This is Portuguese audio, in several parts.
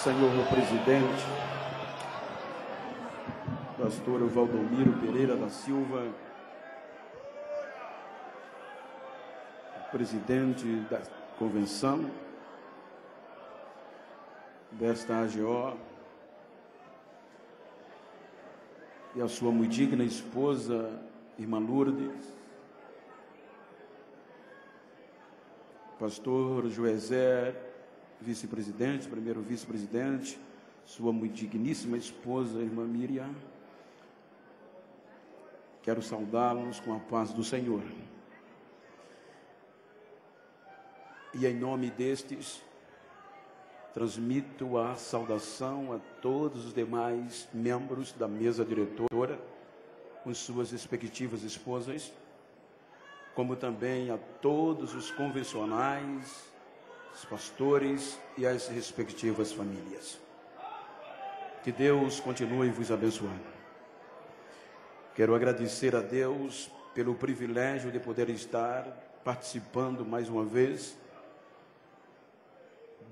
senhor presidente, pastor Valdomiro Pereira da Silva, presidente da convenção desta AGO, e a sua muito digna esposa, irmã Lourdes, pastor Joezé, vice-presidente, primeiro vice-presidente, sua muito digníssima esposa, irmã Miriam. Quero saudá-los com a paz do Senhor. E em nome destes, transmito a saudação a todos os demais membros da mesa diretora, com suas respectivas esposas, como também a todos os convencionais, os pastores e as respectivas famílias. Que Deus continue vos abençoando. Quero agradecer a Deus pelo privilégio de poder estar participando mais uma vez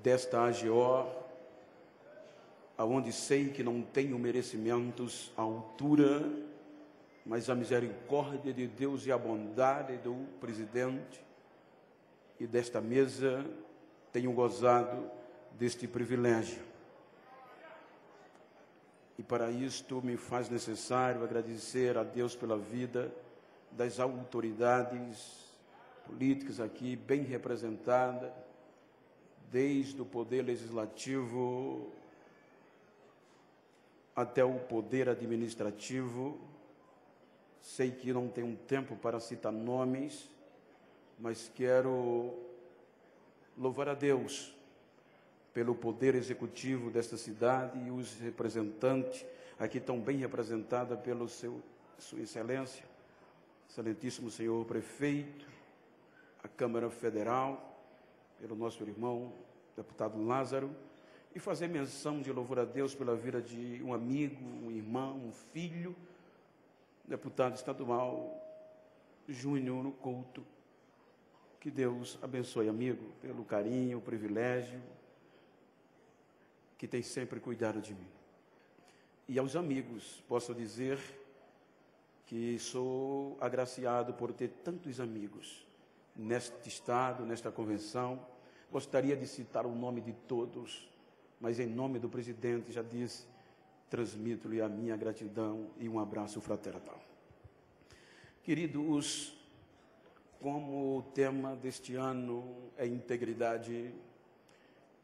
desta AGO, aonde sei que não tenho merecimentos à altura, mas a misericórdia de Deus e a bondade do presidente e desta mesa tenho gozado deste privilégio. E para isto me faz necessário agradecer a Deus pela vida das autoridades políticas aqui bem representadas, desde o poder legislativo até o poder administrativo. Sei que não tenho tempo para citar nomes, mas quero louvar a Deus pelo poder executivo desta cidade e os representantes aqui tão bem representada pelo Sua Excelência, excelentíssimo senhor prefeito, a Câmara Federal, pelo nosso irmão deputado Lázaro, e fazer menção de louvor a Deus pela vida de um amigo, um irmão, um filho, deputado estadual Júnior Couto. Que Deus abençoe, amigo, pelo carinho, o privilégio que tem sempre cuidado de mim. E aos amigos, posso dizer que sou agraciado por ter tantos amigos neste estado, nesta convenção. Gostaria de citar o nome de todos, mas em nome do presidente, já disse, transmito-lhe a minha gratidão e um abraço fraternal. Queridos, como o tema deste ano é integridade,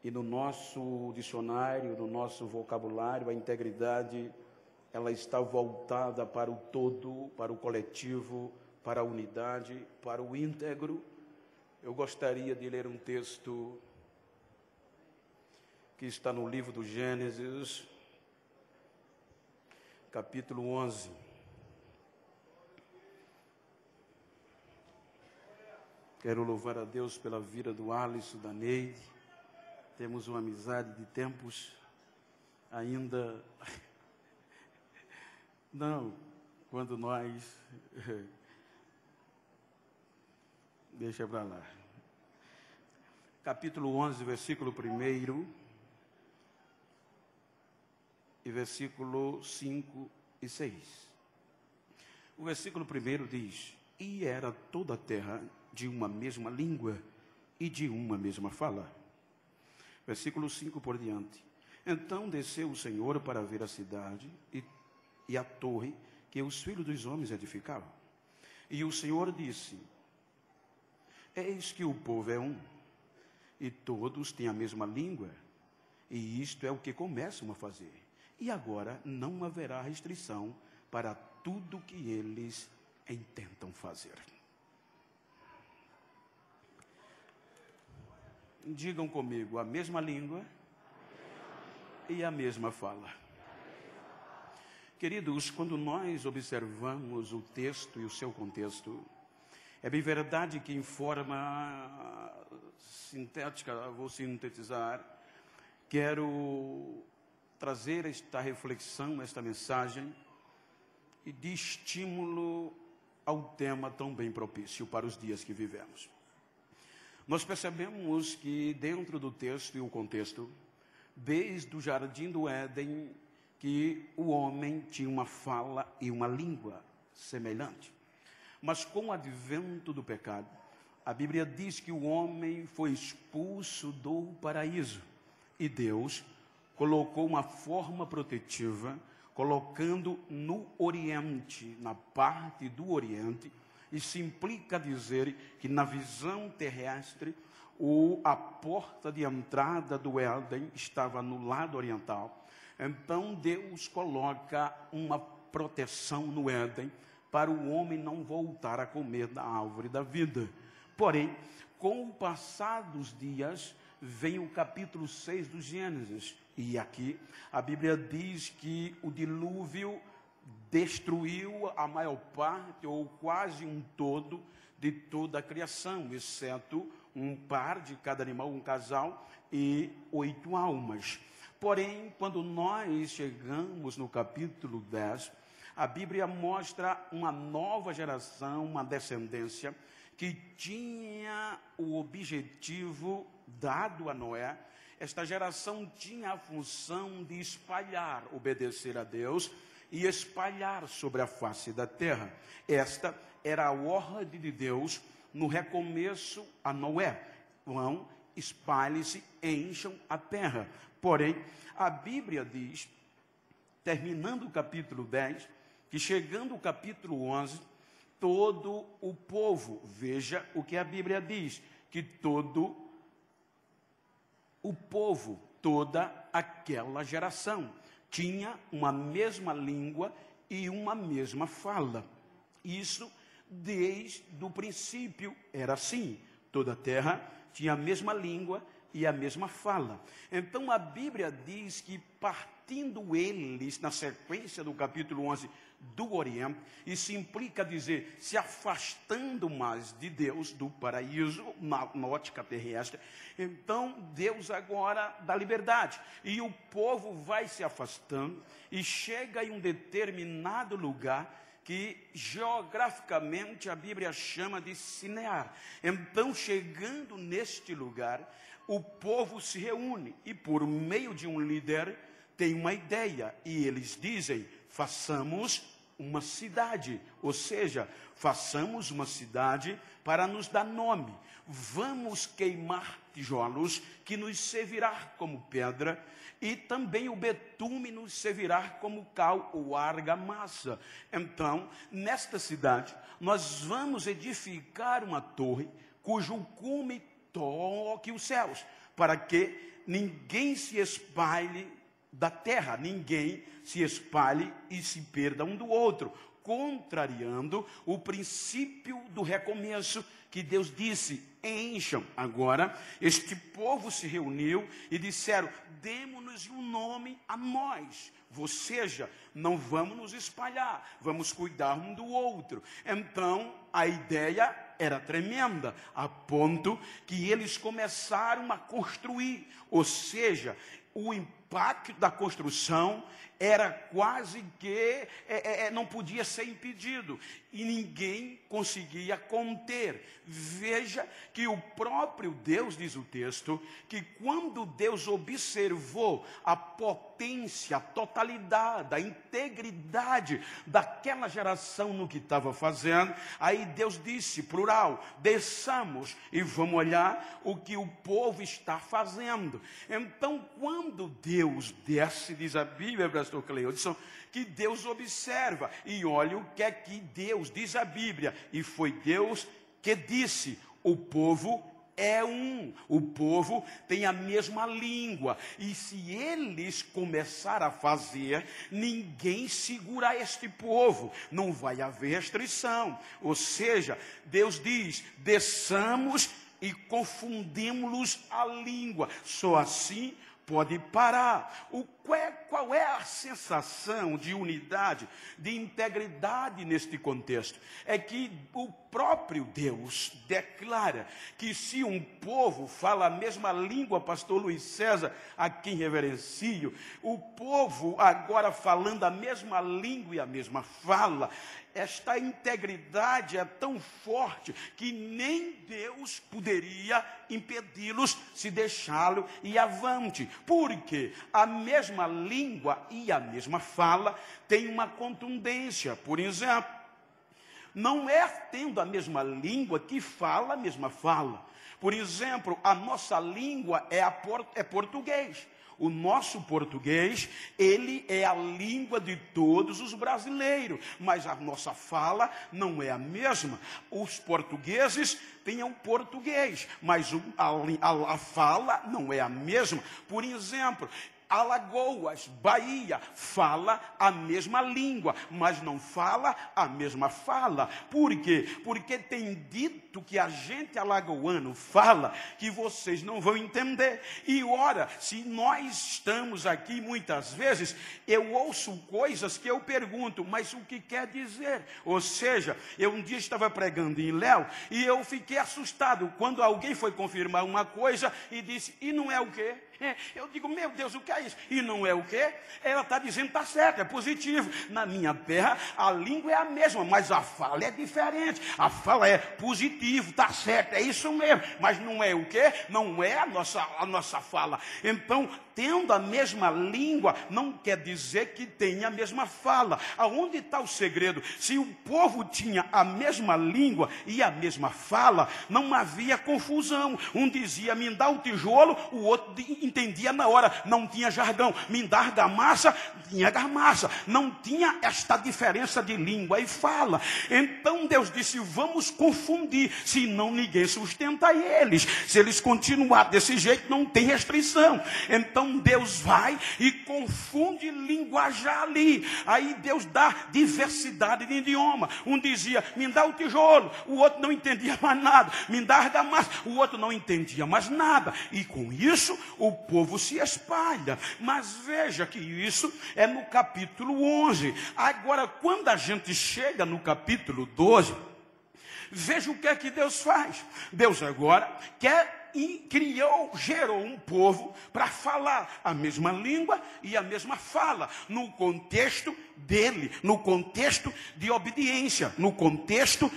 e no nosso dicionário, no nosso vocabulário, a integridade, ela está voltada para o todo, para o coletivo, para a unidade, para o íntegro. Eu gostaria de ler um texto que está no livro do Gênesis, capítulo 11. Quero louvar a Deus pela vida do Alisson, da Neide. Temos uma amizade de tempos ainda... Não, quando nós... Deixa para lá. Capítulo 11, versículo 1 e versículo 5 e 6. O versículo 1 diz: E era toda a terra de uma mesma língua e de uma mesma fala. Versículo 5 por diante. Então desceu o Senhor para ver a cidade e a torre que os filhos dos homens edificavam. E o Senhor disse: Eis que o povo é um, e todos têm a mesma língua, e isto é o que começam a fazer. E agora não haverá restrição para tudo que eles intentam fazer. Digam comigo, a mesma língua e a mesma fala. Queridos, quando nós observamos o texto e o seu contexto, é bem verdade que em forma sintética, vou sintetizar, quero trazer esta reflexão, esta mensagem, e de estímulo ao tema tão bem propício para os dias que vivemos. Nós percebemos que dentro do texto e o contexto, desde o jardim do Éden, que o homem tinha uma fala e uma língua semelhante. Mas com o advento do pecado, a Bíblia diz que o homem foi expulso do paraíso e Deus colocou uma forma protetiva, colocando no Oriente, na parte do Oriente. Isso implica dizer que na visão terrestre, a porta de entrada do Éden estava no lado oriental. Então Deus coloca uma proteção no Éden para o homem não voltar a comer da árvore da vida. Porém, com o passar dos dias, vem o capítulo 6 do Gênesis. E aqui a Bíblia diz que o dilúvio destruiu a maior parte, ou quase um todo, de toda a criação, exceto um par de cada animal, um casal, e 8 almas. Porém, quando nós chegamos no capítulo 10, a Bíblia mostra uma nova geração, uma descendência, que tinha o objetivo dado a Noé. Esta geração tinha a função de espalhar, obedecer a Deus e espalhar sobre a face da terra. Esta era a ordem de Deus no recomeço a Noé. Vão, espalhe-se, encham a terra. Porém, a Bíblia diz, terminando o capítulo 10, que chegando o capítulo 11, todo o povo, veja o que a Bíblia diz, que todo o povo, toda aquela geração, tinha uma mesma língua e uma mesma fala. Isso desde o princípio era assim. Toda a terra tinha a mesma língua e a mesma fala. Então a Bíblia diz que partindo eles, na sequência do capítulo 11, do Oriente, isso implica dizer, se afastando mais de Deus, do paraíso, na ótica terrestre. Então Deus agora dá liberdade, e o povo vai se afastando, e chega em um determinado lugar, que geograficamente a Bíblia chama de Sinear. Então, chegando neste lugar, o povo se reúne, e por meio de um líder, tem uma ideia, e eles dizem, façamos uma cidade, ou seja, façamos uma cidade para nos dar nome. Vamos queimar tijolos que nos servirá como pedra, e também o betume nos servirá como cal ou argamassa. Então, nesta cidade, nós vamos edificar uma torre cujo cume toque os céus, para que ninguém se espalhe da terra, ninguém se espalhe e se perda um do outro, contrariando o princípio do recomeço que Deus disse, encham. Agora, este povo se reuniu e disseram, demos-nos um nome a nós, ou seja, não vamos nos espalhar, vamos cuidar um do outro. Então, a ideia era tremenda, a ponto que eles começaram a construir, ou seja, o impacto da construção era quase que não podia ser impedido, e ninguém conseguia conter. Veja que o próprio Deus, diz o texto, que quando Deus observou a potência, a totalidade, a integridade daquela geração no que estava fazendo, aí Deus disse, plural, desçamos e vamos olhar o que o povo está fazendo. Então, quando Deus desce, diz a Bíblia, pastor Cleudson, que Deus observa, e olha o que é que Deus diz a Bíblia, e foi Deus que disse, o povo é um, o povo tem a mesma língua, e se eles começar a fazer, ninguém segura este povo, não vai haver restrição. Ou seja, Deus diz, desçamos e confundimos a língua, só assim pode parar. O qual é a sensação de unidade, de integridade neste contexto? É que o próprio Deus declara que se um povo fala a mesma língua, pastor Luiz César, a quem reverencio, o povo agora falando a mesma língua e a mesma fala, esta integridade é tão forte que nem Deus poderia impedi-los se deixá-lo ir avante. Porque a mesma língua e a mesma fala tem uma contundência. Por exemplo, não é tendo a mesma língua que fala a mesma fala. Por exemplo, a nossa língua é português. O nosso português, ele é a língua de todos os brasileiros, mas a nossa fala não é a mesma. Os portugueses têm o português, mas a fala não é a mesma. Por exemplo, Alagoas, Bahia, fala a mesma língua, mas não fala a mesma fala. Por quê? Porque tem dito que a gente alagoano fala que vocês não vão entender. E ora, se nós estamos aqui muitas vezes, eu ouço coisas que eu pergunto, mas o que quer dizer? Ou seja, eu um dia estava pregando em Ilhéus e eu fiquei assustado quando alguém foi confirmar uma coisa e disse, e não é o quê? Eu digo, meu Deus, o que é isso? E não é o quê? Ela está dizendo, está certo, é positivo. Na minha terra, a língua é a mesma, mas a fala é diferente. A fala é positivo, está certo, é isso mesmo. Mas não é o quê? Não é a nossa fala. Então, tendo a mesma língua, não quer dizer que tenha a mesma fala. Aonde está o segredo? Se o povo tinha a mesma língua e a mesma fala, não havia confusão. Um dizia, me dá o tijolo, o outro entendia na hora, não tinha jargão. Me dá argamassa, tinha argamassa. Não tinha esta diferença de língua e fala. Então Deus disse, vamos confundir, senão ninguém sustenta eles. Se eles continuarem desse jeito, não tem restrição. Então Deus vai e confunde linguajar ali. Aí Deus dá diversidade de idioma. Um dizia, me dá o tijolo, o outro não entendia mais nada. Me dá argamassa, o outro não entendia mais nada. E com isso, o povo se espalha. Mas veja que isso é no capítulo 11. Agora, quando a gente chega no capítulo 12, veja o que é que Deus faz. Deus agora gerou um povo para falar a mesma língua e a mesma fala, no contexto dele, no contexto de obediência, no contexto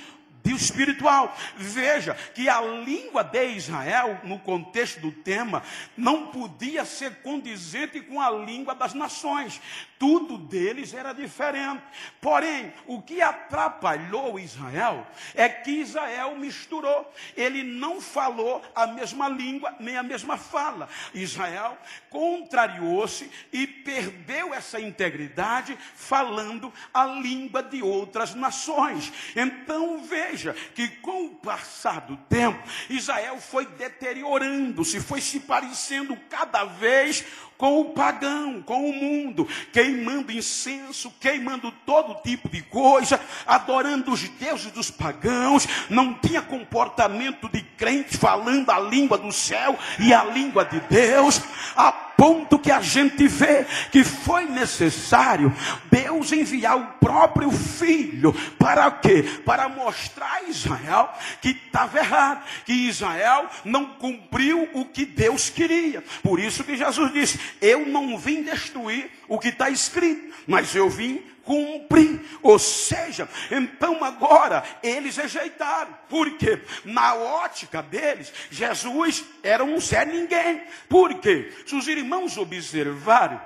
espiritual. Veja que a língua de Israel, no contexto do tema, não podia ser condizente com a língua das nações. Tudo deles era diferente. Porém, o que atrapalhou Israel é que Israel misturou. Ele não falou a mesma língua nem a mesma fala. Israel contrariou-se e perdeu essa integridade falando a língua de outras nações. Então veja que com o passar do tempo, Israel foi deteriorando-se, foi se parecendo cada vez com o pagão, com o mundo, queimando incenso, queimando todo tipo de coisa, adorando os deuses dos pagãos, não tinha comportamento de crente, falando a língua do céu e a língua de Deus, a ponto que a gente vê que foi necessário Deus enviar o próprio Filho, para quê? Para mostrar a Israel que estava errado, que Israel não cumpriu o que Deus queria. Por isso que Jesus disse, eu não vim destruir o que está escrito, mas eu vim cumprir. Ou seja, então agora eles rejeitaram, porque na ótica deles Jesus era um Zé Ninguém. Por quê? Se os irmãos observarem,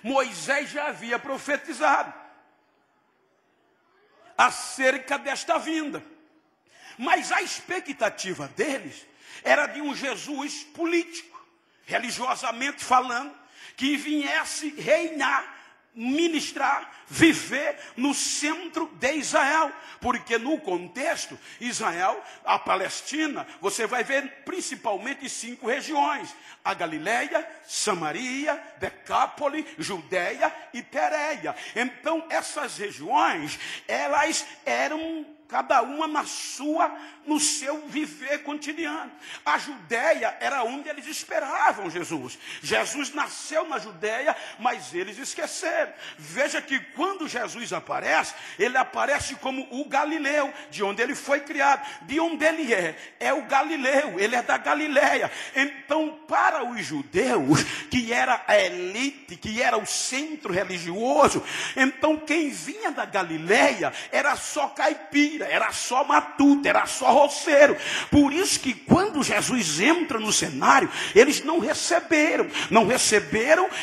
Moisés já havia profetizado acerca desta vinda, mas a expectativa deles era de um Jesus político, religiosamente falando, que viesse reinar, ministrar, viver no centro de Israel, porque no contexto, Israel, a Palestina, você vai ver principalmente 5 regiões, a Galileia, Samaria, Decápole, Judeia e Pérea. Então essas regiões, elas eram cada uma no seu viver cotidiano. A Judéia era onde eles esperavam Jesus. Jesus nasceu na Judéia, mas eles esqueceram. Veja que quando Jesus aparece, ele aparece como o Galileu, de onde ele foi criado. De onde ele é o Galileu, ele é da Galileia. Então, para os judeus, que era a elite, que era o centro religioso, então quem vinha da Galileia era só caipira, era só matuta, era só roceiro. Por isso que quando Jesus entra no cenário, eles não receberam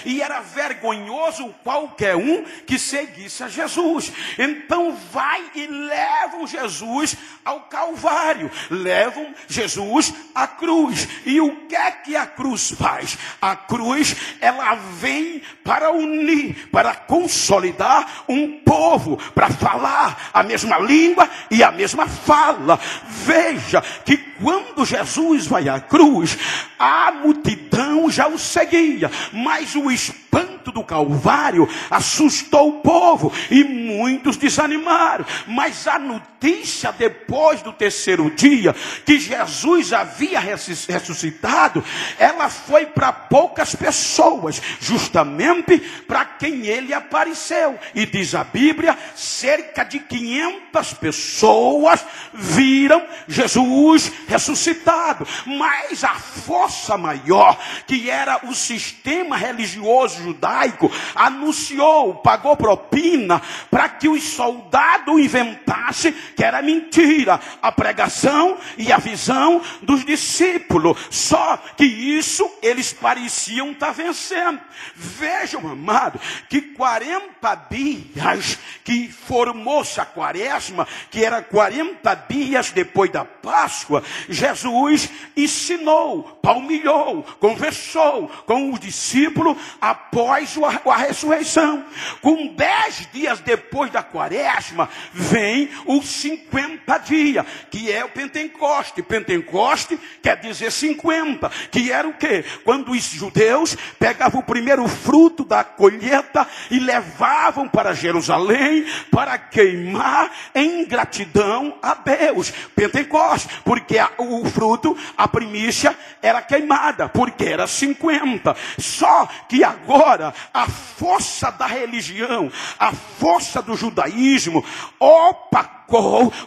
e era vergonhoso qualquer um que seguisse a Jesus. Então vai e levam Jesus ao Calvário, levam Jesus à cruz. E o que é que a cruz faz? A cruz, ela vem para unir, para consolidar um povo, para falar a mesma língua e a mesma fala. Veja que quando Jesus vai à cruz, a multidão já o seguia, mas o espanto do Calvário assustou o povo e muitos desanimaram. Mas a notícia depois do terceiro dia que Jesus havia ressuscitado, ela foi para poucas pessoas, justamente para quem ele apareceu. E diz a Bíblia, cerca de 500 pessoas viram Jesus ressuscitado. Mas a força maior, que era o sistema religioso judaico, anunciou, pagou propina para que os soldados inventassem que era mentira a pregação e a visão dos discípulos. Só que isso eles pareciam estar vencendo. Vejam, amado, que 40 dias que formou-se a quaresma, que era 40 dias depois da Páscoa, Jesus ensinou, palmilhou, conversou com os discípulos após a ressurreição. Com 10 dias depois da quaresma, vem os 50 dias, que é o Pentecoste. Pentecoste quer dizer 50, que era o quê? Quando os judeus pegavam o primeiro fruto da colheita e levavam para Jerusalém para queimar em gratidão a Deus. Pentecoste, porque o fruto, a primícia, era queimada, porque era 50. Só que agora a força da religião, a força do judaísmo opacou,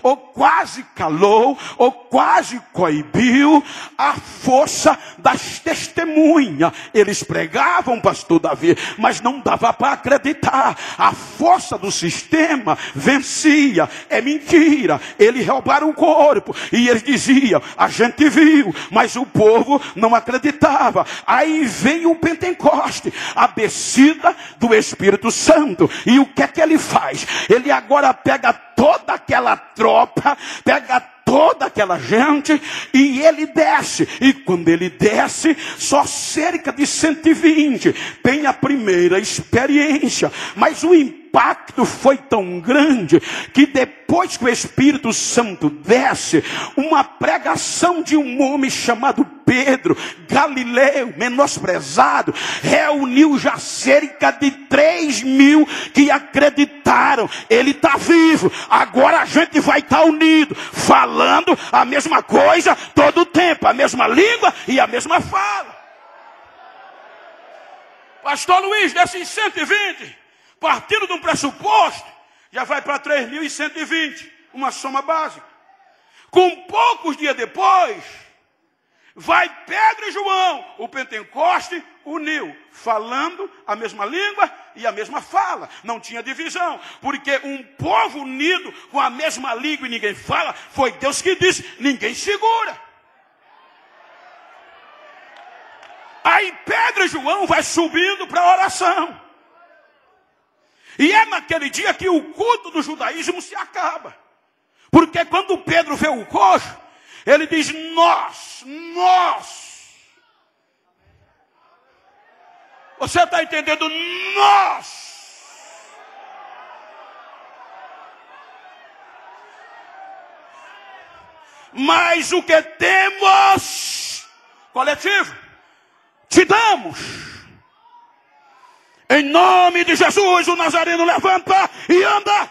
ou quase calou, ou quase coibiu a força das testemunhas. Eles pregavam, pastor Davi, mas não dava para acreditar. A força do sistema vencia. É mentira. Eles roubaram o corpo e eles diziam, a gente viu, mas o povo não acreditava. Aí vem o Pentecoste, a descida do Espírito Santo. E o que é que ele faz? Ele agora pega toda aquela tropa, pega toda aquela gente e ele desce. E quando ele desce, só cerca de 120 tem a primeira experiência. Mas o impacto foi tão grande que depois que o Espírito Santo desce, uma pregação de um homem chamado Pedro, Galileu, menosprezado, reuniu já cerca de 3.000 que acreditaram. Ele está vivo, agora a gente vai estar unido, falando a mesma coisa todo o tempo, a mesma língua e a mesma fala. Pastor Luiz, desses 120, partindo de um pressuposto, já vai para 3.120, uma soma básica. Com poucos dias depois, vai Pedro e João, o Pentecoste uniu, falando a mesma língua e a mesma fala. Não tinha divisão, porque um povo unido com a mesma língua e ninguém fala, foi Deus que disse, ninguém segura. Aí Pedro e João vai subindo para a oração. E é naquele dia que o culto do judaísmo se acaba. Porque quando Pedro vê o coxo, ele diz, nós. Você está entendendo? Nós. Mas o que temos, coletivo, te damos. Em nome de Jesus, o Nazareno levanta e anda.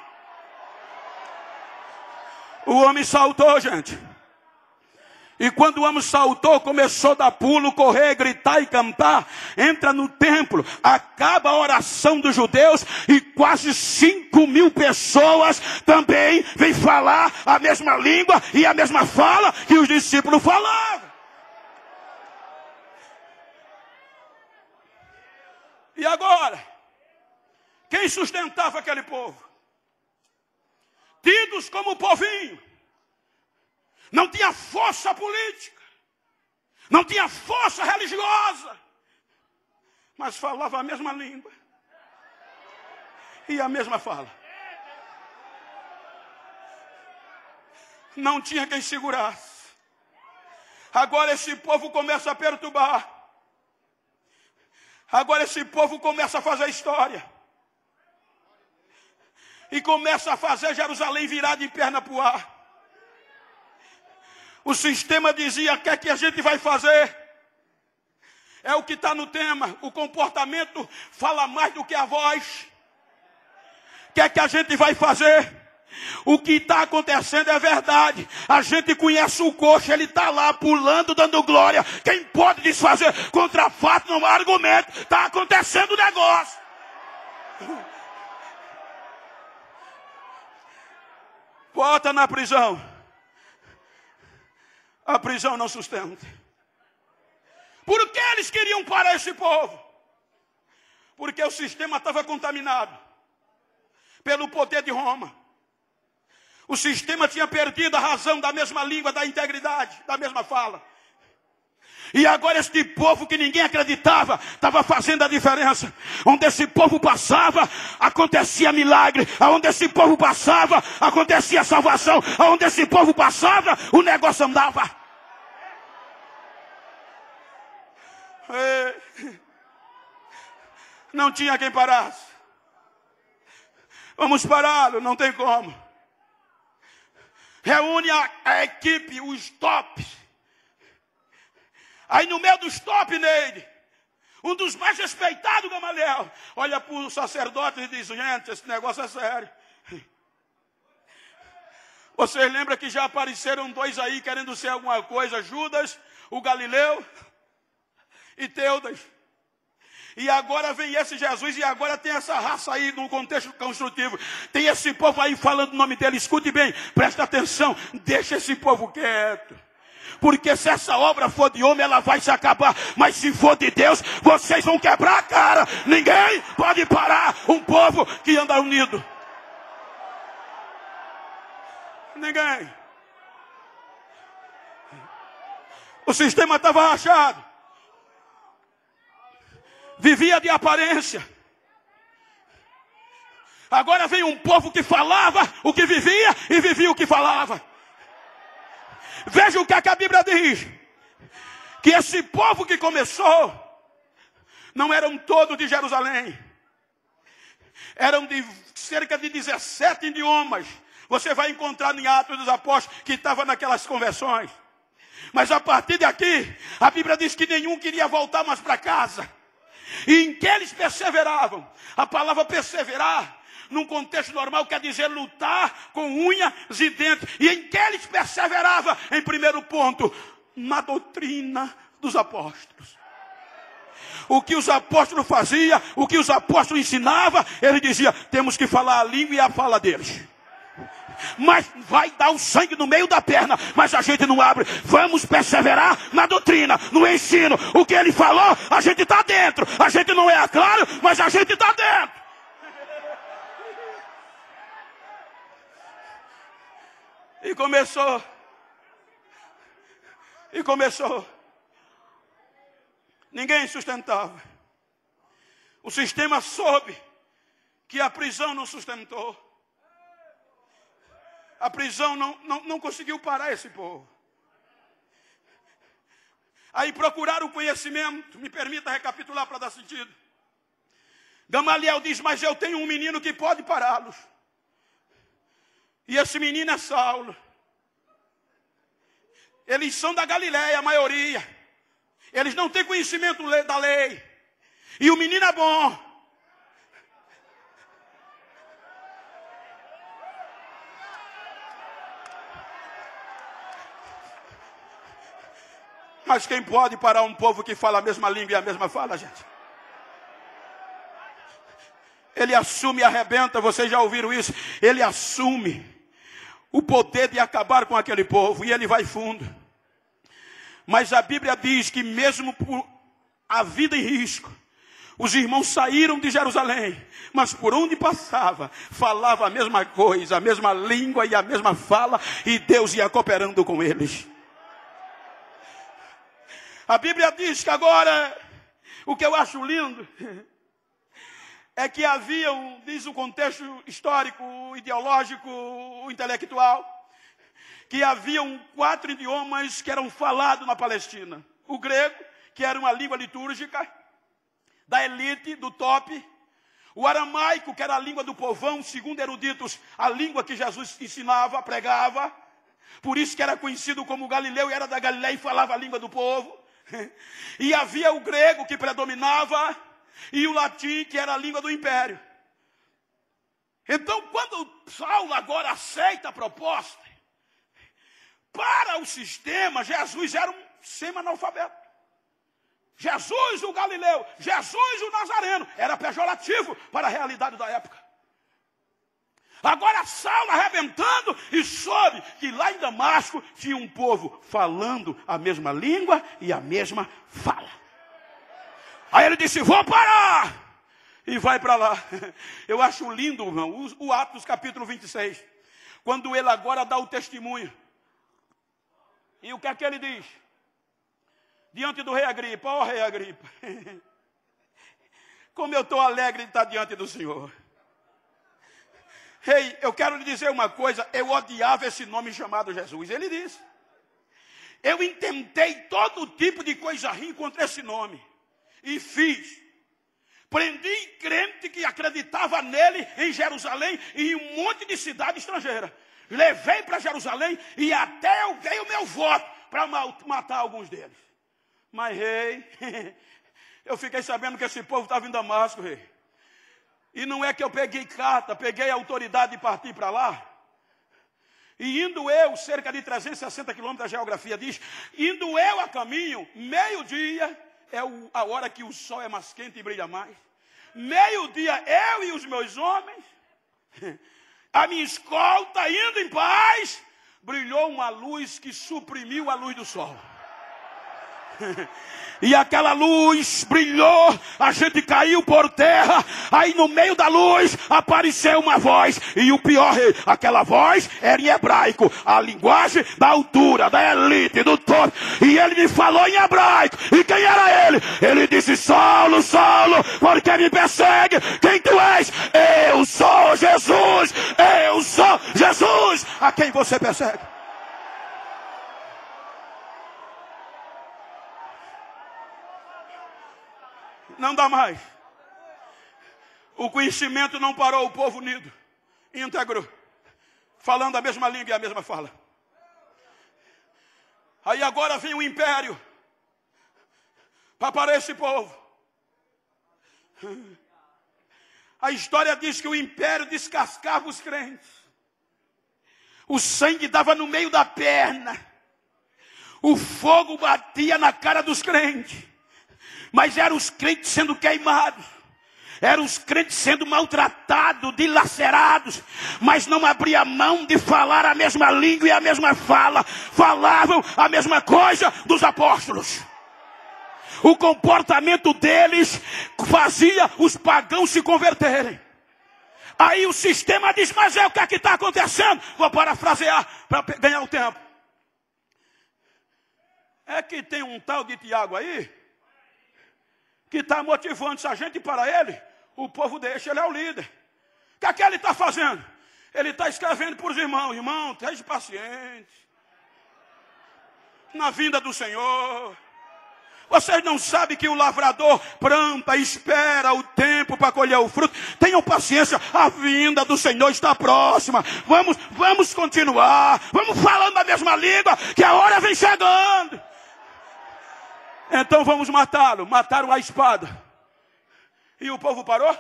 O homem saltou, gente. E quando o homem saltou, começou a dar pulo, correr, gritar e cantar. Entra no templo, acaba a oração dos judeus e quase 5.000 pessoas também vêm falar a mesma língua e a mesma fala que os discípulos falavam. E agora, quem sustentava aquele povo? Tidos como povinho. Não tinha força política, não tinha força religiosa, mas falava a mesma língua e a mesma fala. Não tinha quem segurasse. Agora esse povo começa a perturbar. Agora esse povo começa a fazer história. E começa a fazer Jerusalém virar de perna para o ar. O sistema dizia: o que é que a gente vai fazer? É o que está no tema. O comportamento fala mais do que a voz. O que é que a gente vai fazer? O que está acontecendo é verdade. A gente conhece o coxo, ele está lá pulando, dando glória. Quem pode desfazer? Contra fato não há argumento. Está acontecendo o negócio. Bota na prisão. A prisão não sustenta. Por que eles queriam parar esse povo? Porque o sistema estava contaminado pelo poder de Roma. O sistema tinha perdido a razão da mesma língua, da integridade, da mesma fala. E agora este povo que ninguém acreditava estava fazendo a diferença. Onde esse povo passava, acontecia milagre. Onde esse povo passava, acontecia salvação. Onde esse povo passava, o negócio andava. Não tinha quem parasse. Vamos pará-lo, não tem como. Reúne a equipe, os tops. Aí no meio dos top nele, um dos mais respeitados, Gamaliel, olha para o sacerdote e diz: gente, esse negócio é sério. Vocês lembram que já apareceram dois aí querendo ser alguma coisa? Judas, o Galileu e Teudas. E agora vem esse Jesus e agora tem essa raça aí no contexto construtivo. Tem esse povo aí falando o nome dele. Escute bem, presta atenção. Deixa esse povo quieto. Porque se essa obra for de homem, ela vai se acabar. Mas se for de Deus, vocês vão quebrar a cara. Ninguém pode parar um povo que anda unido. Ninguém. O sistema estava rachado. Vivia de aparência. Agora vem um povo que falava o que vivia e vivia o que falava. Veja o que a Bíblia diz. Que esse povo que começou não eram todos de Jerusalém. Eram de cerca de 17 idiomas. Você vai encontrar em Atos dos Apóstolos que estava naquelas conversões. Mas a partir daqui, a Bíblia diz que nenhum queria voltar mais para casa. E em que eles perseveravam? A palavra perseverar, num contexto normal, quer dizer lutar com unhas e dentes. E em que eles perseveravam? Em primeiro ponto, na doutrina dos apóstolos. O que os apóstolos faziam, o que os apóstolos ensinavam, ele dizia: temos que falar a língua e a fala deles. Mas vai dar o sangue no meio da perna, mas a gente não abre. Vamos perseverar na doutrina, no ensino. O que ele falou, a gente está dentro. A gente não é claro, mas a gente está dentro. E começou. Ninguém sustentava. O sistema soube que a prisão não sustentou. A prisão não conseguiu parar esse povo. Aí procuraram o conhecimento. Me permita recapitular para dar sentido. Gamaliel diz: mas eu tenho um menino que pode pará-los. E esse menino é Saulo. Eles são da Galileia, a maioria. Eles não têm conhecimento da lei. E o menino é bom. Mas quem pode parar um povo que fala a mesma língua e a mesma fala, gente? Ele assume e arrebenta, vocês já ouviram isso? Ele assume o poder de acabar com aquele povo e ele vai fundo. Mas a Bíblia diz que mesmo por a vida em risco, os irmãos saíram de Jerusalém, mas por onde passava, falava a mesma coisa, a mesma língua e a mesma fala, e Deus ia cooperando com eles. A Bíblia diz que agora, o que eu acho lindo, é que havia, diz o contexto histórico, ideológico, intelectual, que haviam 4 idiomas que eram falados na Palestina. O grego, que era uma língua litúrgica, da elite, do top. O aramaico, que era a língua do povão, segundo eruditos, a língua que Jesus ensinava, pregava. Por isso que era conhecido como Galileu, e era da Galileia e falava a língua do povo. E havia o grego que predominava, e o latim, que era a língua do império. Então, quando Saulo agora aceita a proposta, para o sistema, Jesus era um semi-analfabeto. Jesus o Galileu, Jesus o Nazareno, era pejorativo para a realidade da época. Agora Saulo arrebentando e soube que lá em Damasco tinha um povo falando a mesma língua e a mesma fala. Aí ele disse, vou parar! E vai para lá. Eu acho lindo, irmão, o Atos capítulo 26. Quando ele agora dá o testemunho. E o que é que ele diz? Diante do rei Agripa, ó rei Agripa. Como eu estou alegre de estar diante do Senhor. Rei, eu quero lhe dizer uma coisa, eu odiava esse nome chamado Jesus. Ele disse. Eu intentei todo tipo de coisa ruim contra esse nome. E fiz. Prendi crente que acreditava nele em Jerusalém e em um monte de cidade estrangeira. Levei para Jerusalém e até eu dei o meu voto para matar alguns deles. Mas, rei, eu fiquei sabendo que esse povo estava em Damasco, rei. E não é que eu peguei carta, peguei a autoridade e parti para lá. E indo eu, cerca de 360 quilômetros, a geografia diz, indo eu a caminho, meio-dia, é a hora que o sol é mais quente e brilha mais. Meio-dia, eu e os meus homens, a minha escolta, indo em paz, brilhou uma luz que suprimiu a luz do sol. E aquela luz brilhou, a gente caiu por terra, aí no meio da luz apareceu uma voz, e o pior, aquela voz era em hebraico, a linguagem da altura, da elite, do topo, e ele me falou em hebraico, e quem era ele? Ele disse, Saulo, Saulo, por que me persegue? Quem tu és? Eu sou Jesus, eu sou Jesus, a quem você persegue? Não dá mais. O conhecimento não parou o povo unido, íntegro, falando a mesma língua e a mesma fala. Aí agora vem o império para parar esse povo. A história diz que o império descascava os crentes. O sangue dava no meio da perna. O fogo batia na cara dos crentes. Mas eram os crentes sendo queimados. Eram os crentes sendo maltratados, dilacerados. Mas não abria mão de falar a mesma língua e a mesma fala. Falavam a mesma coisa dos apóstolos. O comportamento deles fazia os pagãos se converterem. Aí o sistema diz, mas o que é que está acontecendo? Vou parafrasear para ganhar o tempo. É que tem um tal de Tiago aí, que está motivando essa gente para ele, o povo deixa, ele é o líder. O que ele está fazendo? Ele está escrevendo para os irmãos, irmão, esteja paciente. Na vinda do Senhor. Vocês não sabem que o lavrador planta, espera o tempo para colher o fruto. Tenham paciência, a vinda do Senhor está próxima. Vamos continuar, vamos falando a mesma língua, que a hora vem chegando. Então vamos matá-lo. Mataram a espada. E o povo parou?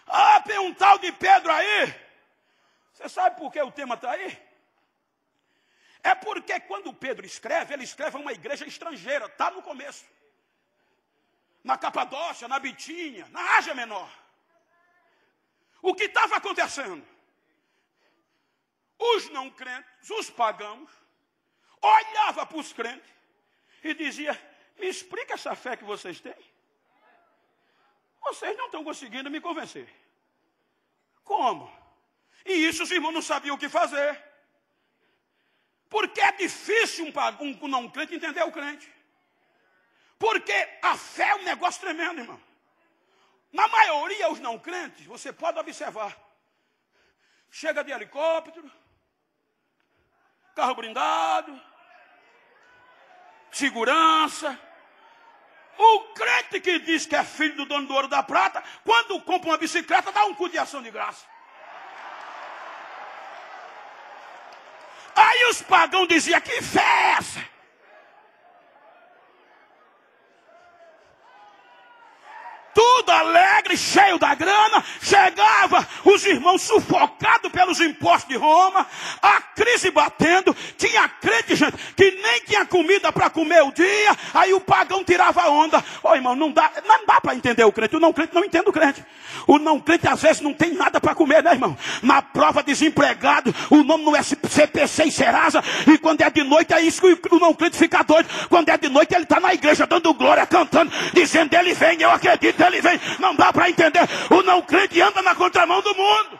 Ah, tem um tal de Pedro aí. Você sabe por que o tema está aí? É porque quando Pedro escreve, ele escreve a uma igreja estrangeira, está no começo. Na Capadócia, na Bitínia, na Ásia Menor. O que estava acontecendo? Os não crentes, os pagãos, olhavam para os crentes e diziam: me explica essa fé que vocês têm. Vocês não estão conseguindo me convencer. Como? E isso os irmãos não sabiam o que fazer. Porque é difícil um não crente entender o crente. Porque a fé é um negócio tremendo, irmão. Na maioria, os não crentes, você pode observar. Chega de helicóptero, carro blindado, segurança. O crente que diz que é filho do dono do ouro da prata, quando compra uma bicicleta, dá um cu de ação de graça. Aí os pagãos diziam: que fé é essa? Tudo alegre, cheio da grana, chegava os irmãos sufocados pelos impostos de Roma, a crise batendo, tinha crente, gente, que nem tinha comida para comer o dia, aí o pagão tirava a onda. Ô irmão, não dá para entender o crente não entende o crente. O não crente às vezes não tem nada para comer, né, irmão? Na prova, desempregado, o nome no CPC e Serasa, e quando é de noite é isso que o não crente fica doido. Quando é de noite ele está na igreja dando glória, cantando, dizendo: ele vem, eu acredito, ele vem. Não dá para entender. O não crente anda na contramão do mundo.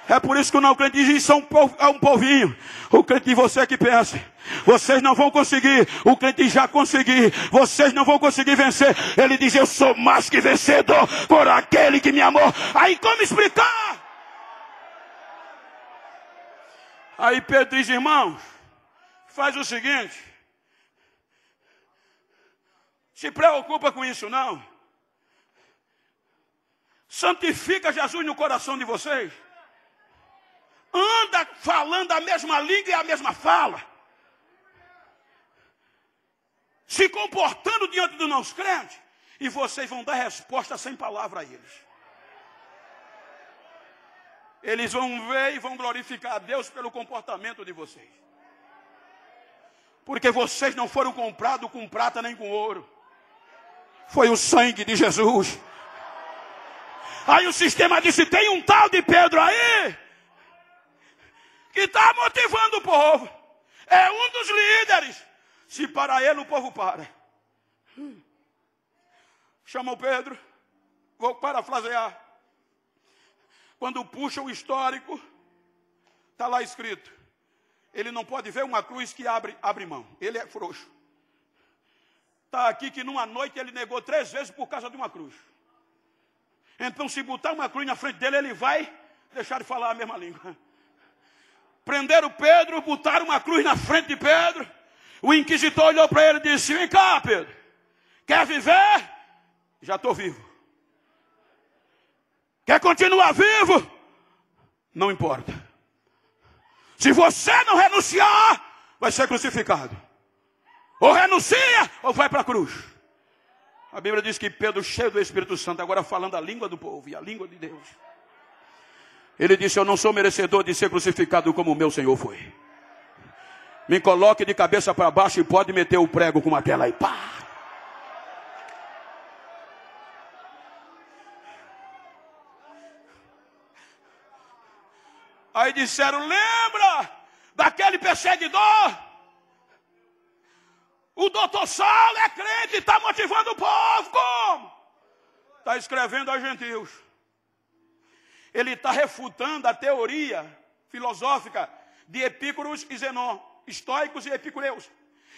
É por isso que o não crente diz: isso é um povinho. O crente de você que pensa: vocês não vão conseguir. O crente já conseguiu. Vocês não vão conseguir vencer. Ele diz: eu sou mais que vencedor por aquele que me amou. Aí como explicar? Aí Pedro diz: irmãos, faz o seguinte, se preocupa com isso não. Santifica Jesus no coração de vocês. Anda falando a mesma língua e a mesma fala. Se comportando diante dos não crentes. E vocês vão dar resposta sem palavra a eles. Eles vão ver e vão glorificar a Deus pelo comportamento de vocês. Porque vocês não foram comprados com prata nem com ouro. Foi o sangue de Jesus. Aí o sistema disse: tem um tal de Pedro aí que está motivando o povo. É um dos líderes. Se para ele, o povo para. Chama o Pedro. Vou parafrasear. Quando puxa o histórico, está lá escrito: ele não pode ver uma cruz que abre mão. Ele é frouxo. Está aqui que numa noite ele negou 3 vezes por causa de uma cruz. Então, se botar uma cruz na frente dele, ele vai deixar de falar a mesma língua. Prenderam Pedro, botaram uma cruz na frente de Pedro. O inquisitor olhou para ele e disse: vem cá, Pedro, quer viver? Já estou vivo. Quer continuar vivo? Não importa. Se você não renunciar, vai ser crucificado. Ou renuncia, ou vai para a cruz. A Bíblia diz que Pedro, cheio do Espírito Santo, agora falando a língua do povo e a língua de Deus, ele disse: eu não sou merecedor de ser crucificado como o meu Senhor foi. Me coloque de cabeça para baixo e pode meter o prego com aquela aí. Pá! Aí disseram: lembra daquele perseguidor? O doutor Saulo é crente, está motivando o povo. Como? Está escrevendo aos gentios. Ele está refutando a teoria filosófica de Epícuros e Zenón, estoicos e epicureus,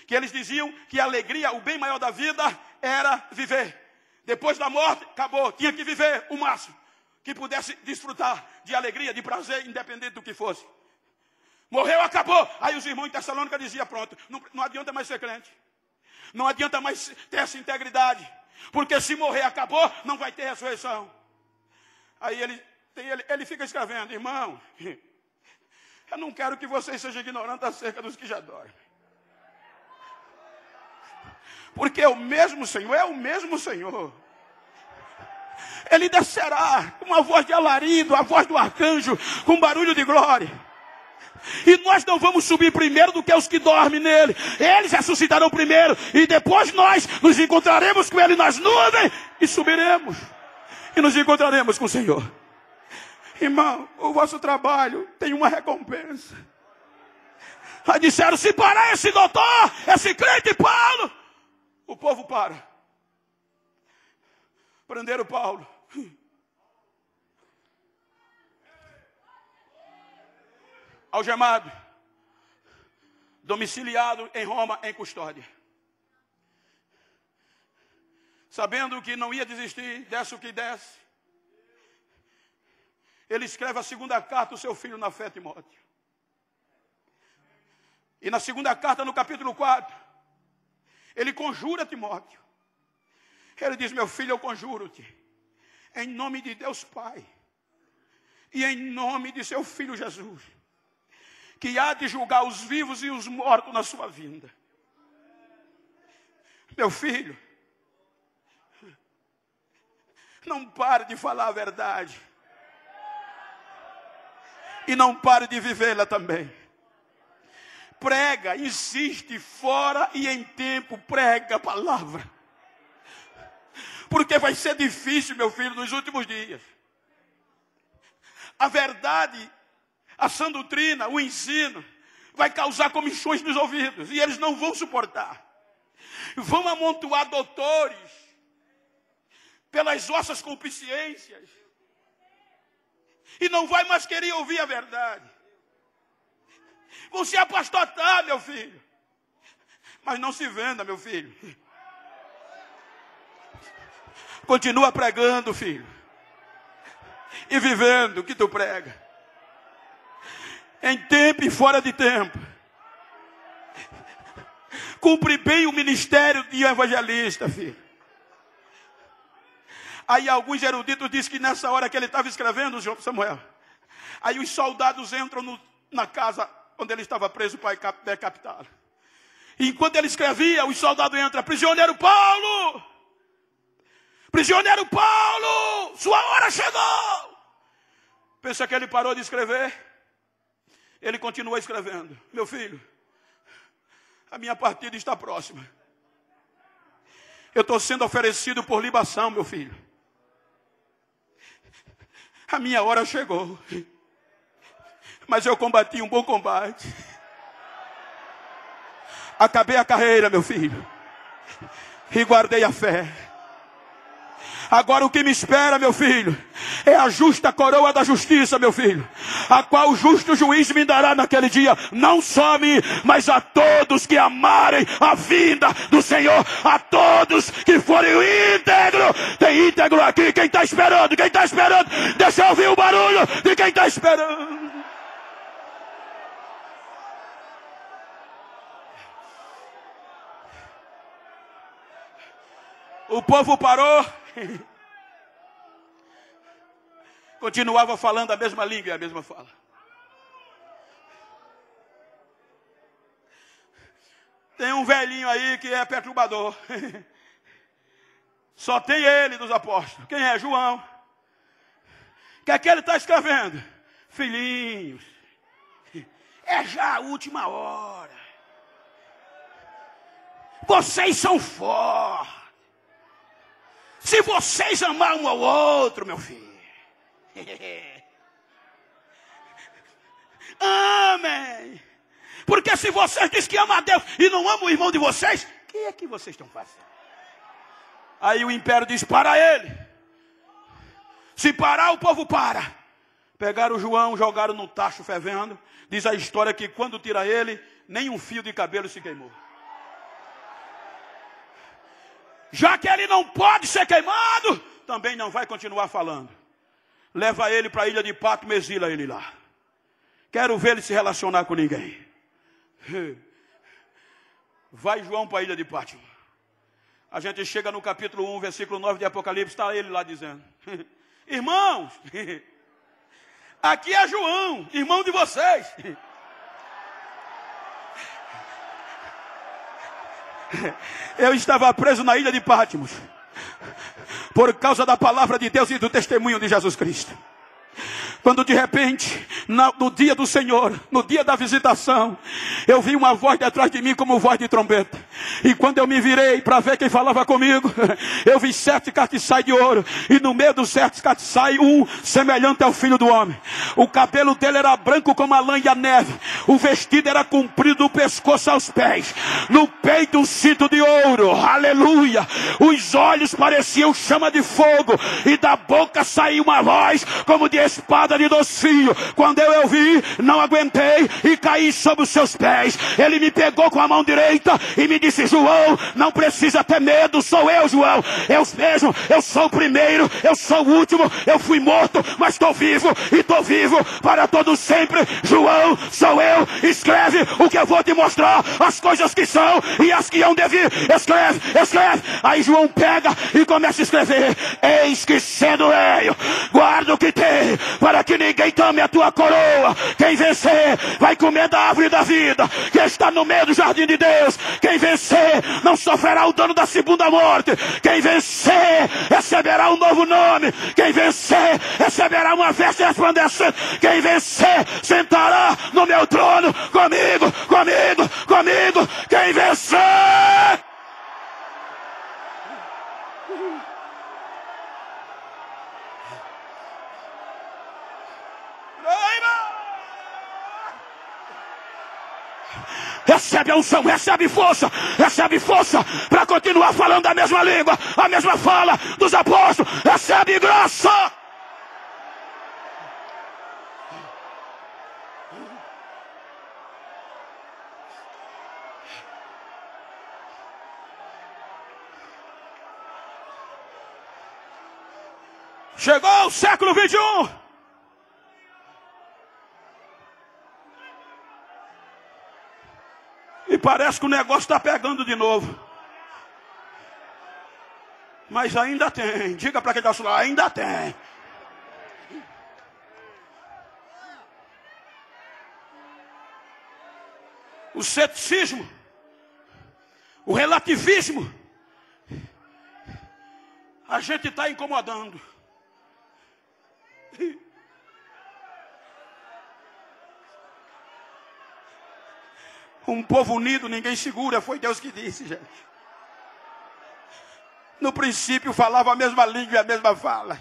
que eles diziam que a alegria, o bem maior da vida, era viver. Depois da morte, acabou, tinha que viver o máximo que pudesse desfrutar de alegria, de prazer, independente do que fosse. Morreu, acabou. Aí os irmãos em Tessalônica diziam: pronto, não adianta mais ser crente. Não adianta mais ter essa integridade. Porque se morrer, acabou, não vai ter ressurreição. Aí ele fica escrevendo: irmão, eu não quero que vocês sejam ignorantes acerca dos que já dormem. Porque o mesmo Senhor é o mesmo Senhor. Ele descerá com uma voz de alarido, a voz do arcanjo, com barulho de glória. E nós não vamos subir primeiro do que os que dormem nele. Eles ressuscitarão primeiro. E depois nós nos encontraremos com ele nas nuvens. E subiremos. E nos encontraremos com o Senhor. Irmão, o vosso trabalho tem uma recompensa. Aí disseram, se parar esse doutor, esse crente Paulo, o povo para. Prenderam Paulo. Algemado, domiciliado em Roma em custódia. Sabendo que não ia desistir, desce o que desce, ele escreve a segunda carta ao seu filho na fé, Timóteo. E na segunda carta, no capítulo 4, ele conjura Timóteo. Ele diz, meu filho, eu conjuro-te, em nome de Deus Pai, e em nome de seu Filho Jesus, que há de julgar os vivos e os mortos na sua vinda. Meu filho, não pare de falar a verdade. E não pare de vivê-la também. Prega, insiste, fora e em tempo, prega a palavra. Porque vai ser difícil, meu filho, nos últimos dias. A verdade, a sã doutrina, o ensino, vai causar comichões nos ouvidos. E eles não vão suportar. Vão amontoar doutores pelas vossas concupiscências. E não vai mais querer ouvir a verdade. Vão se apostatar, meu filho. Mas não se venda, meu filho. Continua pregando, filho. E vivendo o que tu prega. Em tempo e fora de tempo. Cumpre bem o ministério de evangelista, filho. Aí alguns eruditos dizem que nessa hora que ele estava escrevendo, Samuel, aí os soldados entram na casa onde ele estava preso para decapitá-lo. E enquanto ele escrevia, os soldados entram, prisioneiro Paulo! Prisioneiro Paulo! Sua hora chegou! Pensa que ele parou de escrever? Ele continua escrevendo. Meu filho, a minha partida está próxima. Eu estou sendo oferecido por libação, meu filho. A minha hora chegou. Mas eu combati um bom combate. Acabei a carreira, meu filho. E guardei a fé. Agora o que me espera, meu filho, é a justa coroa da justiça, meu filho, a qual o justo juiz me dará naquele dia, não só a mim, mas a todos que amarem a vinda do Senhor, a todos que forem íntegros. Tem íntegro aqui, quem está esperando? Quem está esperando? Deixa eu ouvir o barulho de quem está esperando. O povo parou. Continuava falando a mesma língua e a mesma fala. Tem um velhinho aí que é perturbador. Só tem ele dos apóstolos. Quem é? João. O que é que ele está escrevendo? Filhinhos, é já a última hora. Vocês são fortes. Se vocês amar um ao outro, meu filho. Amém. Porque se vocês dizem que amam a Deus e não amam o irmão de vocês, o que é que vocês estão fazendo? Aí o império diz, para ele. Se parar, o povo para. Pegaram o João, jogaram no tacho fervendo. Diz a história que quando tira ele, nem um fio de cabelo se queimou. Já que ele não pode ser queimado, também não vai continuar falando. Leva ele para a ilha de Patmos, exila ele lá. Quero ver ele se relacionar com ninguém. Vai João para a ilha de Patmos. A gente chega no capítulo 1, versículo 9 de Apocalipse, está ele lá dizendo, irmãos, aqui é João, irmão de vocês. Eu estava preso na ilha de Patmos por causa da palavra de Deus e do testemunho de Jesus Cristo. Quando de repente No dia do Senhor, no dia da visitação, eu vi uma voz detrás de mim como voz de trombeta. E quando eu me virei para ver quem falava comigo, eu vi 7 castiçais de ouro. E no meio dos 7 castiçais, um semelhante ao Filho do Homem. O cabelo dele era branco como a lã e a neve. O vestido era comprido do pescoço aos pés. No peito um cinto de ouro. Aleluia. Os olhos pareciam chama de fogo. E da boca saía uma voz como de espada de 2 fios. Quando eu vi, não aguentei e caí sobre os seus pés. Ele me pegou com a mão direita e me disse: João, não precisa ter medo, sou eu, João. Eu mesmo, eu sou o primeiro, eu sou o último. Eu fui morto, mas estou vivo e estou vivo para todo sempre. João, sou eu. Escreve o que eu vou te mostrar, as coisas que são e as que hão de vir. Escreve, escreve. Aí João pega e começa a escrever: eis que sendo eu, guarda o que tem, para que ninguém tome a tua coroa. Quem vencer vai comer da árvore da vida que está no meio do jardim de Deus. Quem vencer não sofrerá o dano da segunda morte. Quem vencer receberá um novo nome. Quem vencer receberá uma veste resplandecente. Quem vencer sentará no meu trono comigo, comigo, comigo. Quem vencer... Recebe a unção, recebe força para continuar falando a mesma língua, a mesma fala dos apóstolos. Recebe graça. Chegou o século 21. E parece que o negócio está pegando de novo. Mas ainda tem. Diga para quem está lá, ainda tem. O ceticismo, o relativismo, a gente está incomodando. Um povo unido ninguém segura, foi Deus que disse, gente. No princípio falava a mesma língua e a mesma fala.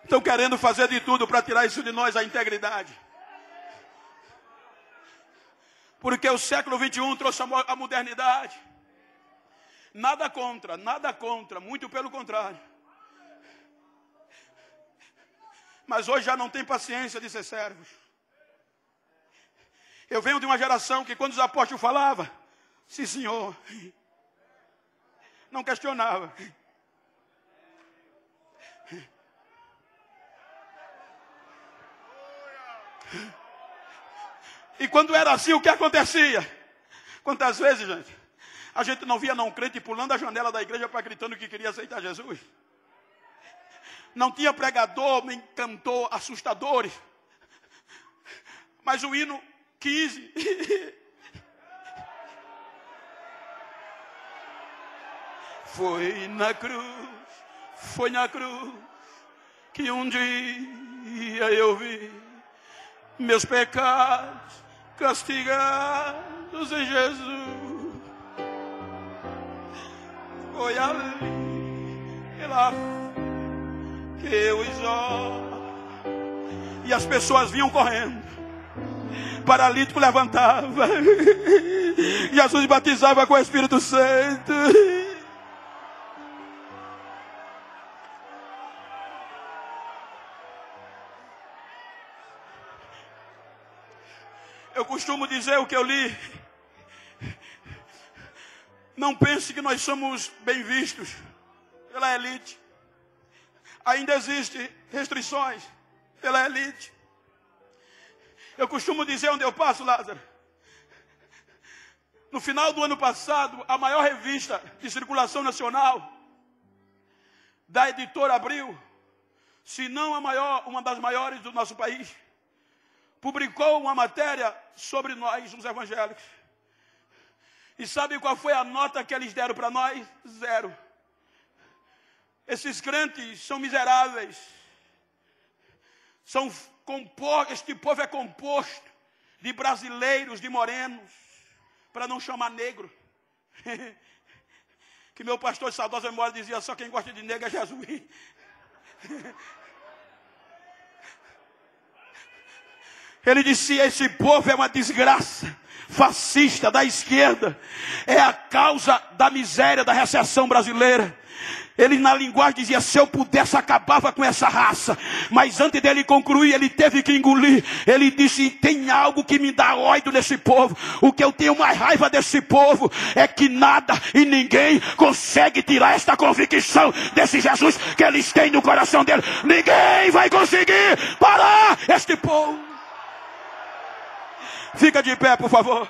Estão querendo fazer de tudo para tirar isso de nós, a integridade. Porque o século 21 trouxe a modernidade. Nada contra, muito pelo contrário. Mas hoje já não tem paciência de ser servos. Eu venho de uma geração que quando os apóstolos falavam, sim senhor, não questionava. E quando era assim, o que acontecia? Quantas vezes, gente, a gente não via não crente pulando a janela da igreja para gritando que queria aceitar Jesus? Não tinha pregador, nem cantor assustadores. Mas o hino 15. Foi na cruz que um dia eu vi meus pecados castigados em Jesus. Foi ali pela que eu os olhos, e as pessoas vinham correndo, paralítico levantava, Jesus batizava com o Espírito Santo. Eu costumo dizer o que eu li: não pense que nós somos bem vistos pela elite. Ainda existem restrições pela elite. Eu costumo dizer onde eu passo, Lázaro. No final do ano passado, a maior revista de circulação nacional, da editora Abril, se não a maior, uma das maiores do nosso país, publicou uma matéria sobre nós, os evangélicos. E sabe qual foi a nota que eles deram para nós? 0. Esses crentes são miseráveis. Este povo é composto de brasileiros, de morenos, para não chamar negro. Que meu pastor de saudosa memória dizia, só quem gosta de negro é Jesus. Ele disse, esse povo é uma desgraça, fascista da esquerda, é a causa da miséria, da recessão brasileira. Ele na linguagem dizia, se eu pudesse acabava com essa raça. Mas antes dele concluir, ele teve que engolir. Ele disse, tem algo que me dá ódio desse povo. O que eu tenho mais raiva desse povo é que nada e ninguém consegue tirar esta convicção desse Jesus que eles têm no coração dele. Ninguém vai conseguir parar este povo. Fica de pé, por favor.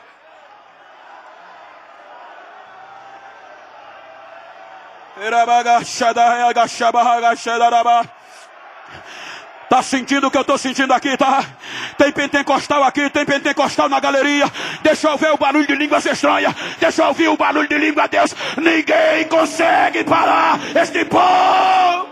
Tá sentindo o que eu estou sentindo aqui, tá? Tem pentecostal aqui, tem pentecostal na galeria. Deixa eu ver o barulho de línguas estranhas. Deixa eu ouvir o barulho de língua, Deus. Ninguém consegue parar este povo.